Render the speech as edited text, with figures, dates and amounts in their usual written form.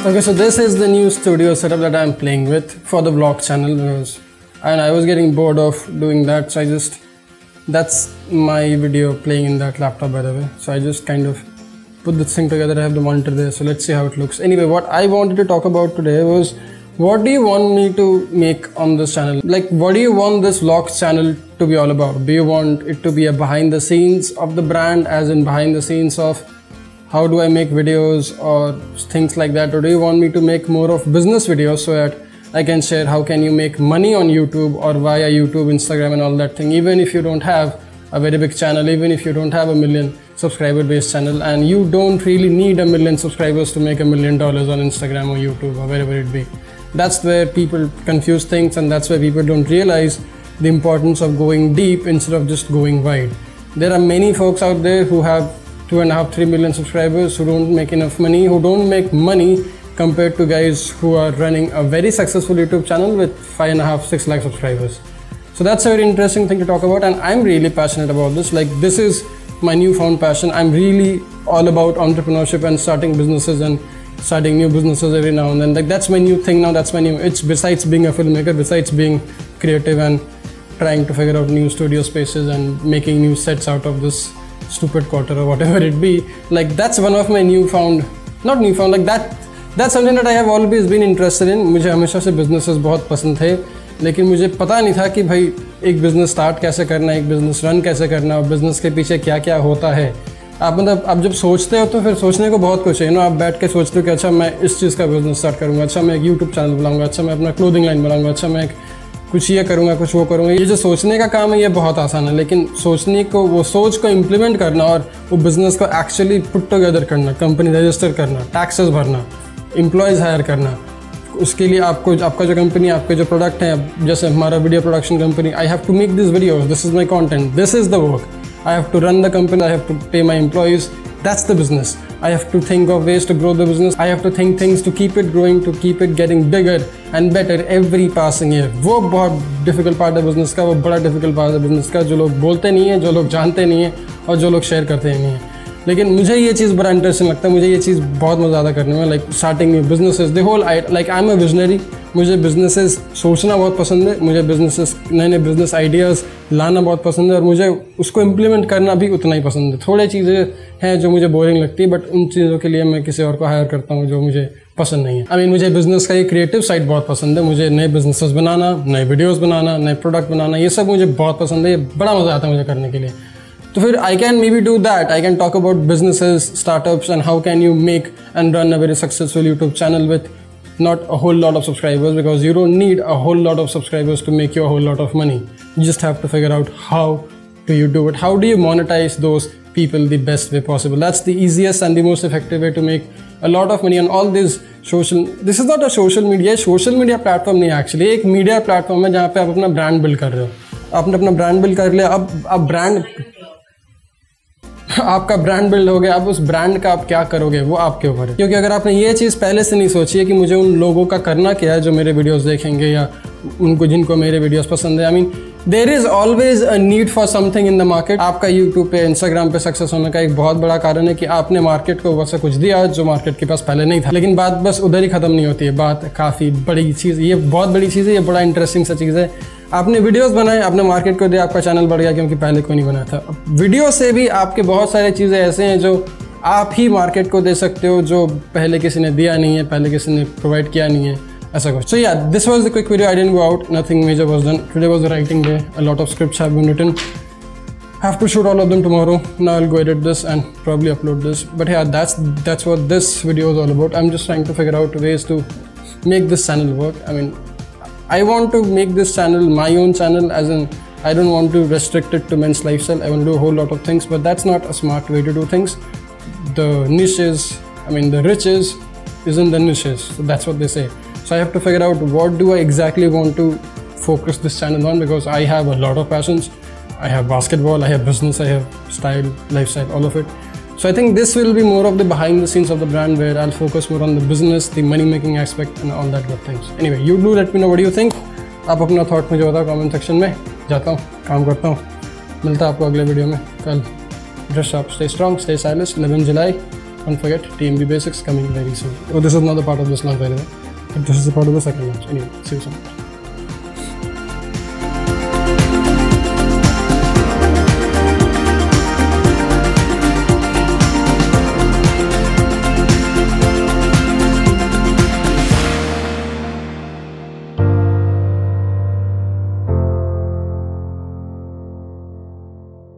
Okay, so this is the new studio setup that I'm playing with for the vlog channel, and I was getting bored of doing that, so that's my video playing in that laptop, by the way. So I just kind of put this thing together. I have the monitor there, so let's see how it looks. Anyway, what I wanted to talk about today was, what do you want me to make on this channel? Like, what do you want this vlog channel to be all about? Do you want it to be a behind the scenes of the brand, as in behind the scenes of how do I make videos or things like that? Or do you want me to make more of business videos so that I can share how can you make money on YouTube or via YouTube, Instagram and all that thing? Even if you don't have a very big channel, even if you don't have a 1 million subscriber based channel, and you don't really need 1 million subscribers to make $1 million on Instagram or YouTube or wherever it be. That's where people confuse things, and that's where people don't realize the importance of going deep instead of just going wide. There are many folks out there who have 2.5–3 million subscribers who don't make enough money, who don't make money compared to guys who are running a very successful YouTube channel with 5.5–6 lakh subscribers. So that's a very interesting thing to talk about, and I'm really passionate about this. Like, this is my newfound passion. I'm really all about entrepreneurship and starting businesses and starting new businesses every now and then. Like, that's my new thing now. That's my new itch. Besides being a filmmaker, besides being creative and trying to figure out new studio spaces and making new sets out of this stupid quarter or whatever it be, like, that's one of my like that's something that I have always been interested in. मुझे हमेशा से businesses बहुत पसंद थे, लेकिन मुझे पता नहीं था कि भाई एक business start कैसे करना है, एक business run कैसे करना है, और business के पीछे क्या क्या होता है. आप मतलब आप जब सोचते हो तो फिर सोचने को बहुत कुछ है, आप बैठ के सोचते हो कि अच्छा मैं इस चीज़ का बिजनेस स्टार्ट करूँगा, अच्छा मैं एक यूट्यूब चैनल बनाऊँगा, अच्छा मैं अपना क्लोथिंग लाइन बनाऊँगा, अच्छा मैं कुछ ये करूँगा, कुछ वो करूँगा. ये जो सोचने का काम है ये बहुत आसान है, लेकिन सोचने को, वो सोच को इम्प्लीमेंट करना और वो बिज़नेस को एक्चुअली पुट टुगेदर करना, कंपनी रजिस्टर करना, टैक्सेस भरना, एम्प्लॉयज़ हायर करना, उसके लिए आपको आपका जो कंपनी, आपके जो प्रोडक्ट हैं, जैसे हमारा video production company, I have to make this video, this is my content, this is the work, I have to run the company, I have to pay my employees. That's the business. I have to think of ways to grow the business. I have to think things to keep it growing, to keep it getting bigger and better every passing year. वो बहुत difficult part है business का, वो बड़ा difficult part है business का, जो लोग बोलते नहीं हैं, जो लोग जानते नहीं हैं और जो लोग शेयर करते नहीं हैं. लेकिन मुझे ये चीज़ बड़ा इंटरेस्टिंग लगता है, मुझे ये चीज़ बहुत मज़ा आता करने में. Like starting new businesses, the whole, like I am a visionary. मुझे बिजनेसेस सोचना बहुत पसंद है, मुझे बिजनेसेस, नए नए बिजनेस आइडियाज़ लाना बहुत पसंद है, और मुझे उसको इम्प्लीमेंट करना भी उतना ही पसंद है. थोड़ी चीज़ें हैं जो मुझे बोरिंग लगती है, बट उन चीज़ों के लिए मैं किसी और को हायर करता हूँ जो मुझे पसंद नहीं है. आई मीन, मुझे बिज़नेस का ये क्रिएटिव साइड बहुत पसंद है. मुझे नए बिजनेसेस बनाना, नए वीडियोज़ बनाना, नए प्रोडक्ट बनाना, ये सब मुझे बहुत पसंद है. ये बड़ा मज़ा आता है मुझे करने के लिए. तो फिर I can maybe do that. I can talk about businesses, startups, and how can you make and run a very successful YouTube channel with not a whole lot of subscribers, because you don't need a whole lot of subscribers to make you a whole lot of money. You just have to figure out how do you do it. How do you monetize those people the best way possible? That's the easiest and the most effective way to make a lot of money on all these social. This is not a social media. Social media platform नहीं actually. एक media platform है जहाँ पे आप अपना brand build कर रहे हो. आपने अपना brand build कर लिया. अब brand, आपका ब्रांड बिल्ड हो गया. अब उस ब्रांड का आप क्या करोगे वो आपके ऊपर है. क्योंकि अगर आपने ये चीज़ पहले से नहीं सोची है कि मुझे उन लोगों का करना क्या है जो मेरे वीडियोस देखेंगे या उनको जिनको मेरे वीडियोस पसंद है. I mean, there is always a need for something in the market. आपका यूट्यूब पे, इंस्टाग्राम पे सक्सेस होने का एक बहुत बड़ा कारण है कि आपने मार्केट को वैसा कुछ दिया जो मार्केट के पास पहले नहीं था. लेकिन बात बस उधर ही ख़त्म नहीं होती है. बात काफ़ी बड़ी चीज़, ये बहुत बड़ी चीज़ है, ये बड़ा इंटरेस्टिंग सा चीज़ है. आपने वीडियोस बनाए, आपने मार्केट को दिया, आपका चैनल बढ़ गया क्योंकि पहले कोई नहीं बनाया था. अब वीडियो से भी आपके बहुत सारे चीज़ें ऐसे हैं जो आप ही मार्केट को दे सकते हो, जो पहले किसी ने दिया नहीं है, पहले किसी ने प्रोवाइड किया नहीं है, ऐसा कुछ. So yeah, this was the quick video. I didn't go out, nothing major was done. Today was the writing day. A lot of scripts have been written. Have to shoot all of them tomorrow. Now I'll go edit this and probably upload this. But yeah, that's what this video is all about. I'm just trying to figure out ways to make this channel work. I mean, I want to make this channel my own channel, as in I don't want to restrict it to men's lifestyle. I want to do a whole lot of things, but that's not a smart way to do things. The niche is, I mean, the rich is isn't the niches. So that's what they say. So I have to figure out what do I exactly want to focus this channel on, because I have a lot of passions. I have basketball, I have business, I have style, lifestyle, all of it. So I think this will be more of the behind the scenes of the brand, where I'll focus more on the business, the money making aspect and all that good things. Anyway, you do let me know what do you think. आप अपना thought मुझे बताओ comment section में. जाता हूँ, काम करता हूँ. मिलता है आपको अगले वीडियो में कल. Dress up, stay strong, stay stylish. 11 July. Don't forget TMB Basics coming very soon. Oh, this is not the part of this launch by the way, but this is the part of the second launch. Anyway, see you soon.